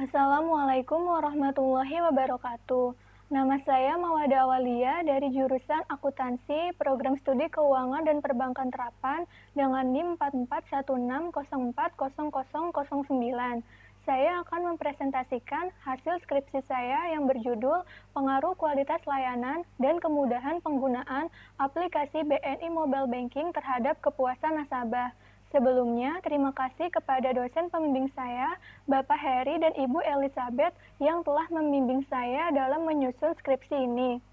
Assalamualaikum warahmatullahi wabarakatuh. Nama saya Mawada Awalia dari jurusan Akuntansi Program Studi Keuangan dan Perbankan Terapan dengan NIM 4416040009. Saya akan mempresentasikan hasil skripsi saya yang berjudul Pengaruh Kualitas Layanan dan Kemudahan Penggunaan Aplikasi BNI Mobile Banking Terhadap Kepuasan Nasabah. Sebelumnya, terima kasih kepada dosen pembimbing saya, Bapak Heri dan Ibu Elizabeth yang telah membimbing saya dalam menyusun skripsi ini.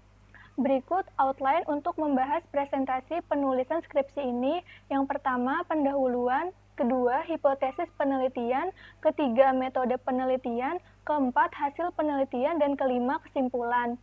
Berikut outline untuk membahas presentasi penulisan skripsi ini. Yang pertama, pendahuluan, kedua, hipotesis penelitian, ketiga, metode penelitian, keempat, hasil penelitian, dan kelima, kesimpulan.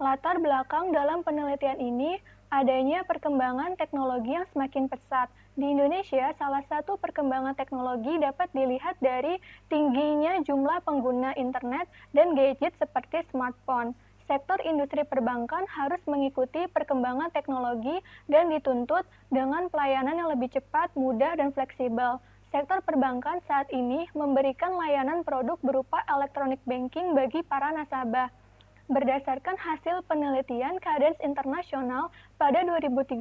Latar belakang dalam penelitian ini adanya perkembangan teknologi yang semakin pesat. Di Indonesia, salah satu perkembangan teknologi dapat dilihat dari tingginya jumlah pengguna internet dan gadget seperti smartphone. Sektor industri perbankan harus mengikuti perkembangan teknologi dan dituntut dengan pelayanan yang lebih cepat, mudah, dan fleksibel. Sektor perbankan saat ini memberikan layanan produk berupa electronic banking bagi para nasabah. Berdasarkan hasil penelitian Cadence Internasional pada 2013,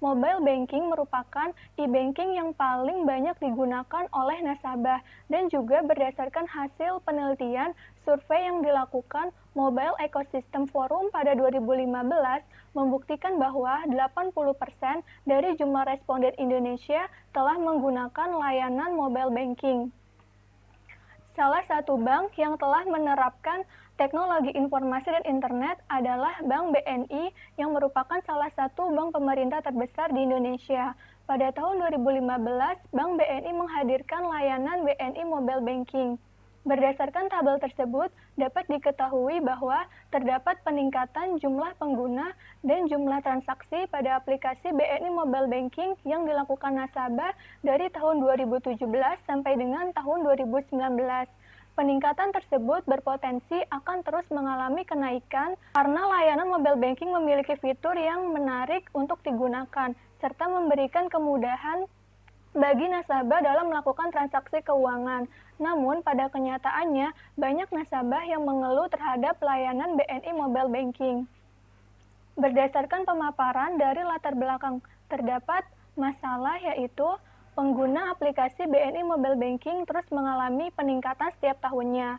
mobile banking merupakan e-banking yang paling banyak digunakan oleh nasabah, dan juga berdasarkan hasil penelitian survei yang dilakukan Mobile Ecosystem Forum pada 2015 membuktikan bahwa 80% dari jumlah responden Indonesia telah menggunakan layanan mobile banking. Salah satu bank yang telah menerapkan teknologi informasi dan internet adalah Bank BNI yang merupakan salah satu bank pemerintah terbesar di Indonesia. Pada tahun 2015, Bank BNI menghadirkan layanan BNI Mobile Banking. Berdasarkan tabel tersebut, dapat diketahui bahwa terdapat peningkatan jumlah pengguna dan jumlah transaksi pada aplikasi BNI Mobile Banking yang dilakukan nasabah dari tahun 2017 sampai dengan tahun 2019. Peningkatan tersebut berpotensi akan terus mengalami kenaikan karena layanan mobile banking memiliki fitur yang menarik untuk digunakan, serta memberikan kemudahan bagi nasabah dalam melakukan transaksi keuangan. Namun, pada kenyataannya, banyak nasabah yang mengeluh terhadap layanan BNI Mobile Banking. Berdasarkan pemaparan dari latar belakang, terdapat masalah yaitu pengguna aplikasi BNI Mobile Banking terus mengalami peningkatan setiap tahunnya.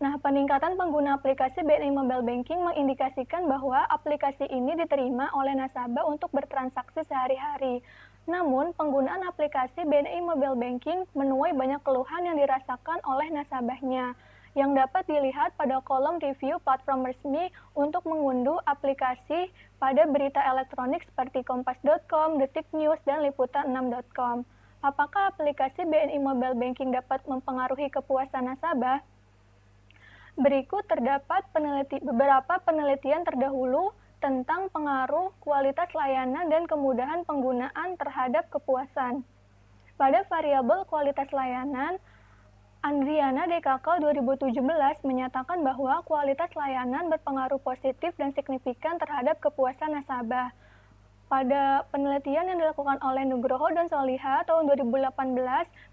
Nah, peningkatan pengguna aplikasi BNI Mobile Banking mengindikasikan bahwa aplikasi ini diterima oleh nasabah untuk bertransaksi sehari-hari. Namun, penggunaan aplikasi BNI Mobile Banking menuai banyak keluhan yang dirasakan oleh nasabahnya, yang dapat dilihat pada kolom review platform resmi untuk mengunduh aplikasi pada berita elektronik seperti kompas.com, Detik News, dan liputan6.com. Apakah aplikasi BNI Mobile Banking dapat mempengaruhi kepuasan nasabah? Berikut terdapat beberapa penelitian terdahulu tentang pengaruh kualitas layanan dan kemudahan penggunaan terhadap kepuasan. Pada variabel kualitas layanan, Andriana Dekakal 2017 menyatakan bahwa kualitas layanan berpengaruh positif dan signifikan terhadap kepuasan nasabah. Pada penelitian yang dilakukan oleh Nugroho dan Soliha tahun 2018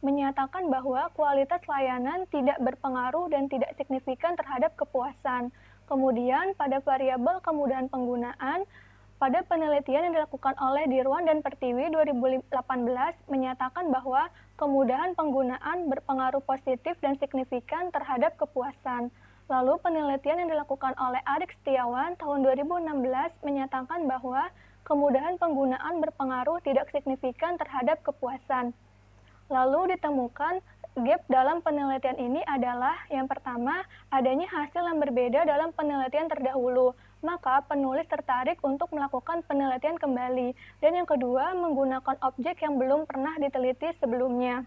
menyatakan bahwa kualitas layanan tidak berpengaruh dan tidak signifikan terhadap kepuasan. Kemudian pada variabel kemudahan penggunaan, pada penelitian yang dilakukan oleh Dirwan dan Pertiwi 2018 menyatakan bahwa kemudahan penggunaan berpengaruh positif dan signifikan terhadap kepuasan. Lalu penelitian yang dilakukan oleh Arik Setiawan tahun 2016 menyatakan bahwa kemudahan penggunaan berpengaruh tidak signifikan terhadap kepuasan. Lalu ditemukan gap dalam penelitian ini adalah yang pertama, adanya hasil yang berbeda dalam penelitian terdahulu. Maka penulis tertarik untuk melakukan penelitian kembali. Dan yang kedua, menggunakan objek yang belum pernah diteliti sebelumnya.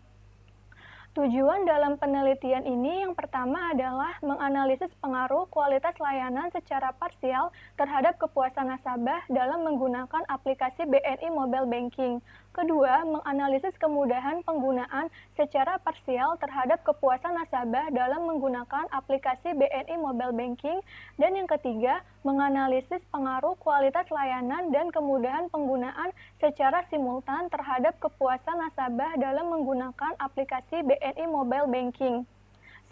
Tujuan dalam penelitian ini yang pertama adalah menganalisis pengaruh kualitas layanan secara parsial terhadap kepuasan nasabah dalam menggunakan aplikasi BNI Mobile Banking. Kedua, menganalisis kemudahan penggunaan secara parsial terhadap kepuasan nasabah dalam menggunakan aplikasi BNI Mobile Banking. Dan yang ketiga, menganalisis pengaruh kualitas layanan dan kemudahan penggunaan secara simultan terhadap kepuasan nasabah dalam menggunakan aplikasi BNI Mobile Banking.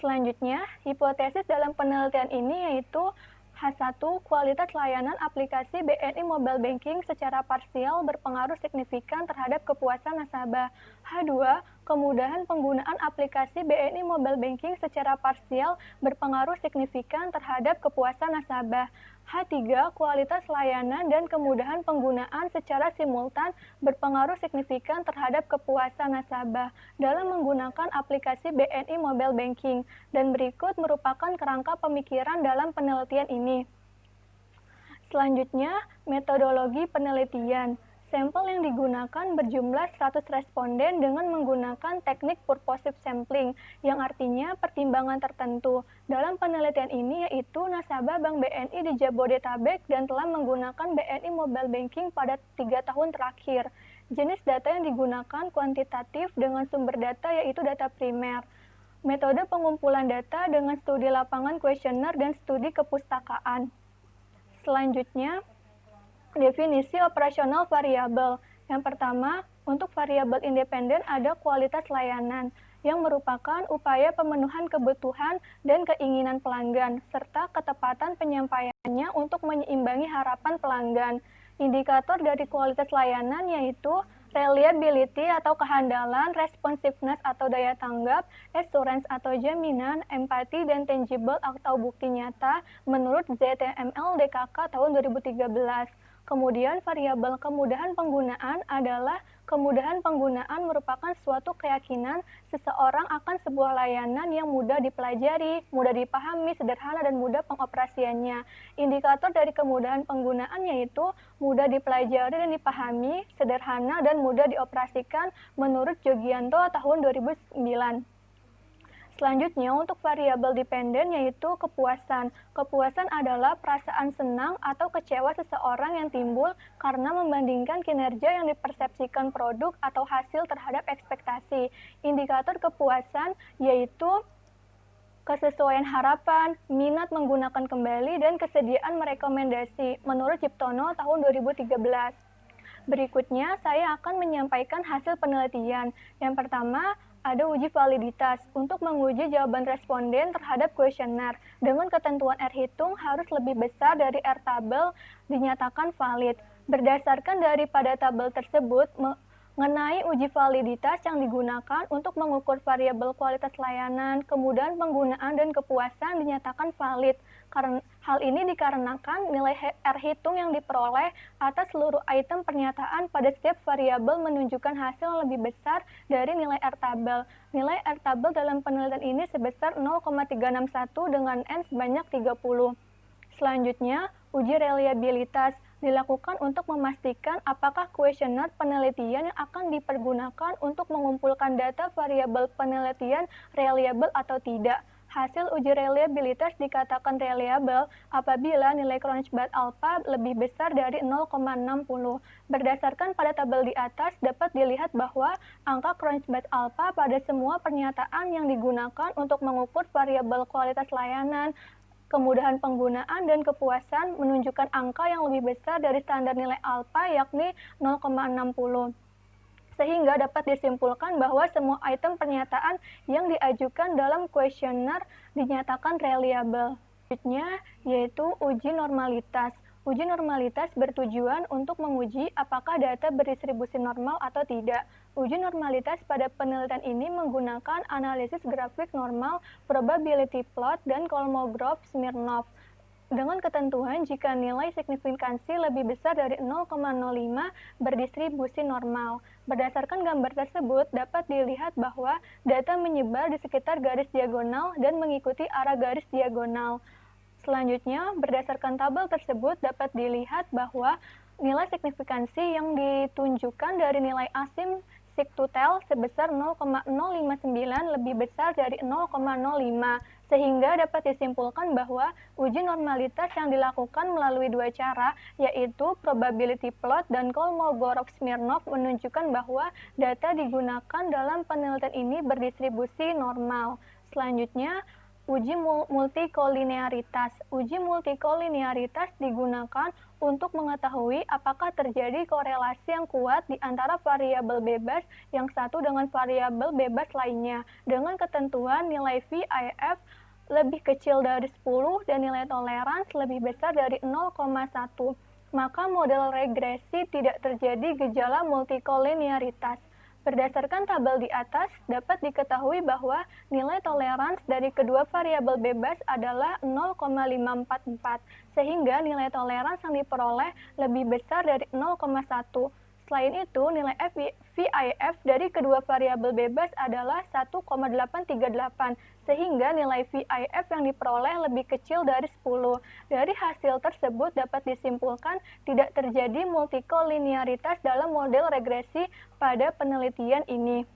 Selanjutnya, hipotesis dalam penelitian ini yaitu H1, kualitas layanan aplikasi BNI Mobile Banking secara parsial berpengaruh signifikan terhadap kepuasan nasabah. H2, kemudahan penggunaan aplikasi BNI Mobile Banking secara parsial berpengaruh signifikan terhadap kepuasan nasabah. H3, kualitas layanan dan kemudahan penggunaan secara simultan berpengaruh signifikan terhadap kepuasan nasabah dalam menggunakan aplikasi BNI Mobile Banking. Dan berikut merupakan kerangka pemikiran dalam penelitian ini. Selanjutnya, metodologi penelitian. Sampel yang digunakan berjumlah 100 responden dengan menggunakan teknik purposive sampling, yang artinya pertimbangan tertentu. Dalam penelitian ini yaitu nasabah Bank BNI di Jabodetabek dan telah menggunakan BNI Mobile Banking pada 3 tahun terakhir. Jenis data yang digunakan kuantitatif dengan sumber data yaitu data primer. Metode pengumpulan data dengan studi lapangan kuesioner dan studi kepustakaan. Selanjutnya, definisi operasional variabel. Yang pertama, untuk variabel independen ada kualitas layanan, yang merupakan upaya pemenuhan kebutuhan dan keinginan pelanggan, serta ketepatan penyampaiannya untuk menyeimbangi harapan pelanggan. Indikator dari kualitas layanan yaitu reliability atau kehandalan, responsiveness atau daya tanggap, assurance atau jaminan, empati dan tangible atau bukti nyata menurut ZML DKK tahun 2013. Kemudian variabel kemudahan penggunaan adalah kemudahan penggunaan merupakan suatu keyakinan seseorang akan sebuah layanan yang mudah dipelajari, mudah dipahami, sederhana, dan mudah pengoperasiannya. Indikator dari kemudahan penggunaan yaitu mudah dipelajari dan dipahami, sederhana, dan mudah dioperasikan menurut Jogianto tahun 2009. Selanjutnya, untuk variabel dependen yaitu kepuasan. Kepuasan adalah perasaan senang atau kecewa seseorang yang timbul karena membandingkan kinerja yang dipersepsikan produk atau hasil terhadap ekspektasi. Indikator kepuasan yaitu kesesuaian harapan, minat menggunakan kembali, dan kesediaan merekomendasi menurut Ciptono tahun 2013. Berikutnya, saya akan menyampaikan hasil penelitian. Yang pertama, ada uji validitas untuk menguji jawaban responden terhadap kuesioner dengan ketentuan R hitung harus lebih besar dari R tabel dinyatakan valid. Berdasarkan daripada tabel tersebut, mengenai uji validitas yang digunakan untuk mengukur variabel kualitas layanan, kemudahan penggunaan, dan kepuasan dinyatakan valid. Karena hal ini dikarenakan nilai R hitung yang diperoleh atas seluruh item pernyataan pada setiap variabel menunjukkan hasil yang lebih besar dari nilai R tabel. Nilai R tabel dalam penelitian ini sebesar 0,361 dengan N sebanyak 30. Selanjutnya, uji reliabilitas dilakukan untuk memastikan apakah kuesioner penelitian yang akan dipergunakan untuk mengumpulkan data variabel penelitian reliable atau tidak. Hasil uji reliabilitas dikatakan reliable apabila nilai Cronchbad alpha lebih besar dari 0,60. Berdasarkan pada tabel di atas, dapat dilihat bahwa angka Cronchbad alpha pada semua pernyataan yang digunakan untuk mengukur variabel kualitas layanan, kemudahan penggunaan, dan kepuasan menunjukkan angka yang lebih besar dari standar nilai alpha yakni 0,60. Sehingga dapat disimpulkan bahwa semua item pernyataan yang diajukan dalam kuesioner dinyatakan reliable. Selanjutnya yaitu uji normalitas. Uji normalitas bertujuan untuk menguji apakah data berdistribusi normal atau tidak. Uji normalitas pada penelitian ini menggunakan analisis grafik normal, probability plot, dan Kolmogorov-Smirnov. Dengan ketentuan jika nilai signifikansi lebih besar dari 0,05 berdistribusi normal. Berdasarkan gambar tersebut, dapat dilihat bahwa data menyebar di sekitar garis diagonal dan mengikuti arah garis diagonal. Selanjutnya, berdasarkan tabel tersebut dapat dilihat bahwa nilai signifikansi yang ditunjukkan dari nilai asim sigtutel sebesar 0,059 lebih besar dari 0,05, sehingga dapat disimpulkan bahwa uji normalitas yang dilakukan melalui dua cara, yaitu probability plot dan Kolmogorov-Smirnov menunjukkan bahwa data digunakan dalam penelitian ini berdistribusi normal. Selanjutnya, Uji multikolinearitas. Uji multikolinearitas digunakan untuk mengetahui apakah terjadi korelasi yang kuat di antara variabel bebas yang satu dengan variabel bebas lainnya dengan ketentuan nilai VIF lebih kecil dari 10 dan nilai tolerans lebih besar dari 0,1. Maka model regresi tidak terjadi gejala multikolinearitas. Berdasarkan tabel di atas, dapat diketahui bahwa nilai tolerans dari kedua variabel bebas adalah 0,544, sehingga nilai tolerans yang diperoleh lebih besar dari 0,1. Selain itu, nilai VIF dari kedua variabel bebas adalah 1,838, sehingga nilai VIF yang diperoleh lebih kecil dari 10. Dari hasil tersebut dapat disimpulkan tidak terjadi multikolinearitas dalam model regresi pada penelitian ini.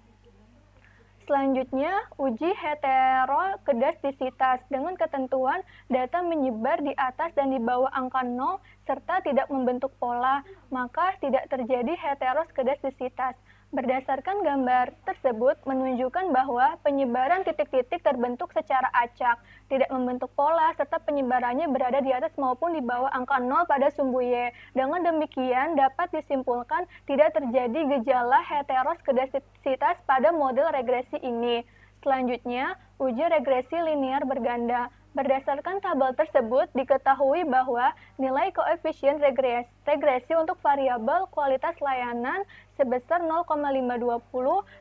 Selanjutnya, uji heterokedastisitas dengan ketentuan data menyebar di atas dan di bawah angka 0 serta tidak membentuk pola, maka tidak terjadi heterokedastisitas. Berdasarkan gambar tersebut menunjukkan bahwa penyebaran titik-titik terbentuk secara acak, tidak membentuk pola, serta penyebarannya berada di atas maupun di bawah angka 0 pada sumbu Y. Dengan demikian dapat disimpulkan tidak terjadi gejala heterokedastisitas pada model regresi ini. Selanjutnya, uji regresi linear berganda. Berdasarkan tabel tersebut, diketahui bahwa nilai koefisien regresi untuk variabel kualitas layanan sebesar 0,520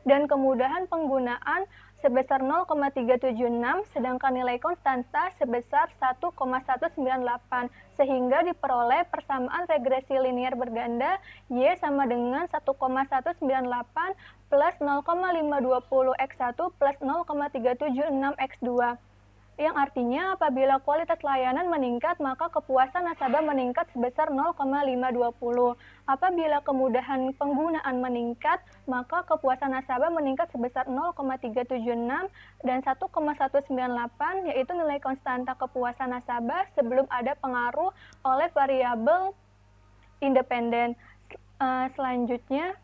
dan kemudahan penggunaan sebesar 0,376, sedangkan nilai konstanta sebesar 1,198, sehingga diperoleh persamaan regresi linear berganda Y sama dengan 1,198 plus 0,520x1 plus 0,376x2. Yang artinya apabila kualitas layanan meningkat, maka kepuasan nasabah meningkat sebesar 0,520. Apabila kemudahan penggunaan meningkat, maka kepuasan nasabah meningkat sebesar 0,376 dan 1,198, yaitu nilai konstanta kepuasan nasabah sebelum ada pengaruh oleh variabel independen. Selanjutnya,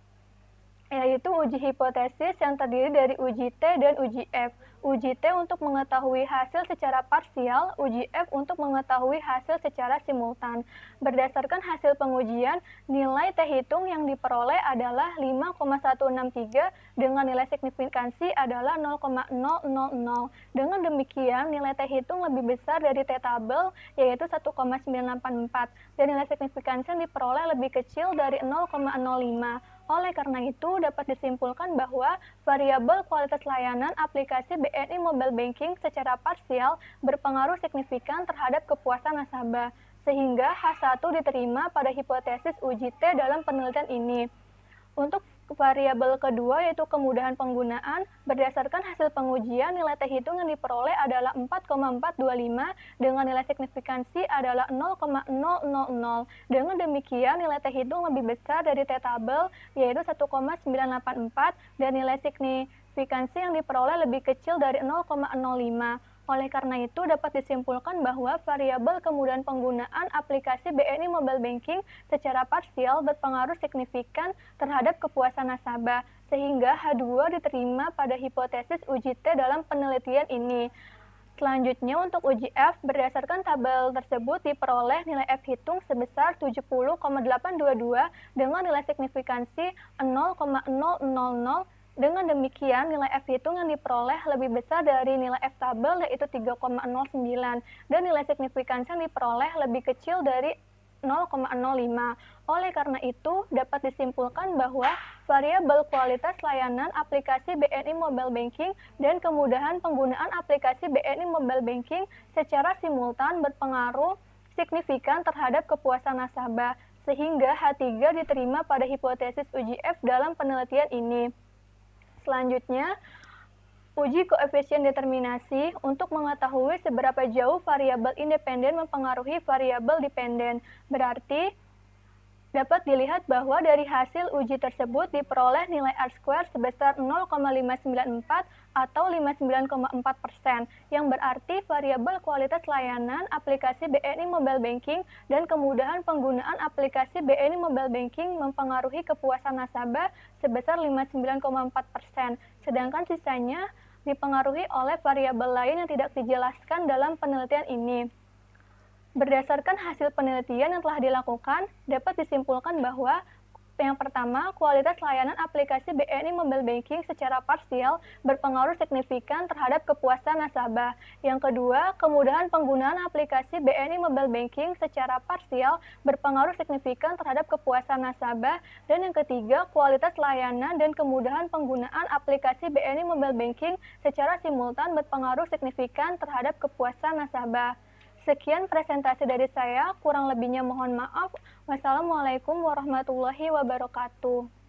yaitu uji hipotesis yang terdiri dari uji T dan uji F. Uji T untuk mengetahui hasil secara parsial, uji F untuk mengetahui hasil secara simultan. Berdasarkan hasil pengujian, nilai T hitung yang diperoleh adalah 5,163 dengan nilai signifikansi adalah 0,000. Dengan demikian, nilai T hitung lebih besar dari T tabel, yaitu 1,984, dan nilai signifikansi yang diperoleh lebih kecil dari 0,05. Oleh karena itu, dapat disimpulkan bahwa variabel kualitas layanan aplikasi BNI Mobile Banking secara parsial berpengaruh signifikan terhadap kepuasan nasabah, sehingga H1 diterima pada hipotesis uji T dalam penelitian ini. Untuk variabel kedua, yaitu kemudahan penggunaan, berdasarkan hasil pengujian, nilai T hitung yang diperoleh adalah 4,425 dengan nilai signifikansi adalah 0,000. Dengan demikian, nilai T hitung lebih besar dari T tabel, yaitu 1,984, dan nilai signifikansi yang diperoleh lebih kecil dari 0,05. Oleh karena itu, dapat disimpulkan bahwa variabel kemudahan penggunaan aplikasi BNI Mobile Banking secara parsial berpengaruh signifikan terhadap kepuasan nasabah, sehingga H2 diterima pada hipotesis uji T dalam penelitian ini. Selanjutnya, untuk uji F, berdasarkan tabel tersebut diperoleh nilai F hitung sebesar 70,822 dengan nilai signifikansi 0,000. Dengan demikian, nilai F hitung yang diperoleh lebih besar dari nilai F tabel, yaitu 3,09, dan nilai signifikansi yang diperoleh lebih kecil dari 0,05. Oleh karena itu, dapat disimpulkan bahwa variabel kualitas layanan aplikasi BNI Mobile Banking dan kemudahan penggunaan aplikasi BNI Mobile Banking secara simultan berpengaruh signifikan terhadap kepuasan nasabah, sehingga H3 diterima pada hipotesis uji F dalam penelitian ini. Selanjutnya, uji koefisien determinasi untuk mengetahui seberapa jauh variabel independen mempengaruhi variabel dependen. Berarti, dapat dilihat bahwa dari hasil uji tersebut diperoleh nilai R² sebesar 0,594 atau 59,4%, yang berarti variabel kualitas layanan aplikasi BNI Mobile Banking dan kemudahan penggunaan aplikasi BNI Mobile Banking mempengaruhi kepuasan nasabah sebesar 59,4%, sedangkan sisanya dipengaruhi oleh variabel lain yang tidak dijelaskan dalam penelitian ini. Berdasarkan hasil penelitian yang telah dilakukan, dapat disimpulkan bahwa yang pertama, kualitas layanan aplikasi BNI Mobile Banking secara parsial berpengaruh signifikan terhadap kepuasan nasabah. Yang kedua, kemudahan penggunaan aplikasi BNI Mobile Banking secara parsial berpengaruh signifikan terhadap kepuasan nasabah. Dan yang ketiga, kualitas layanan dan kemudahan penggunaan aplikasi BNI Mobile Banking secara simultan berpengaruh signifikan terhadap kepuasan nasabah. Sekian presentasi dari saya, kurang lebihnya mohon maaf. Wassalamualaikum warahmatullahi wabarakatuh.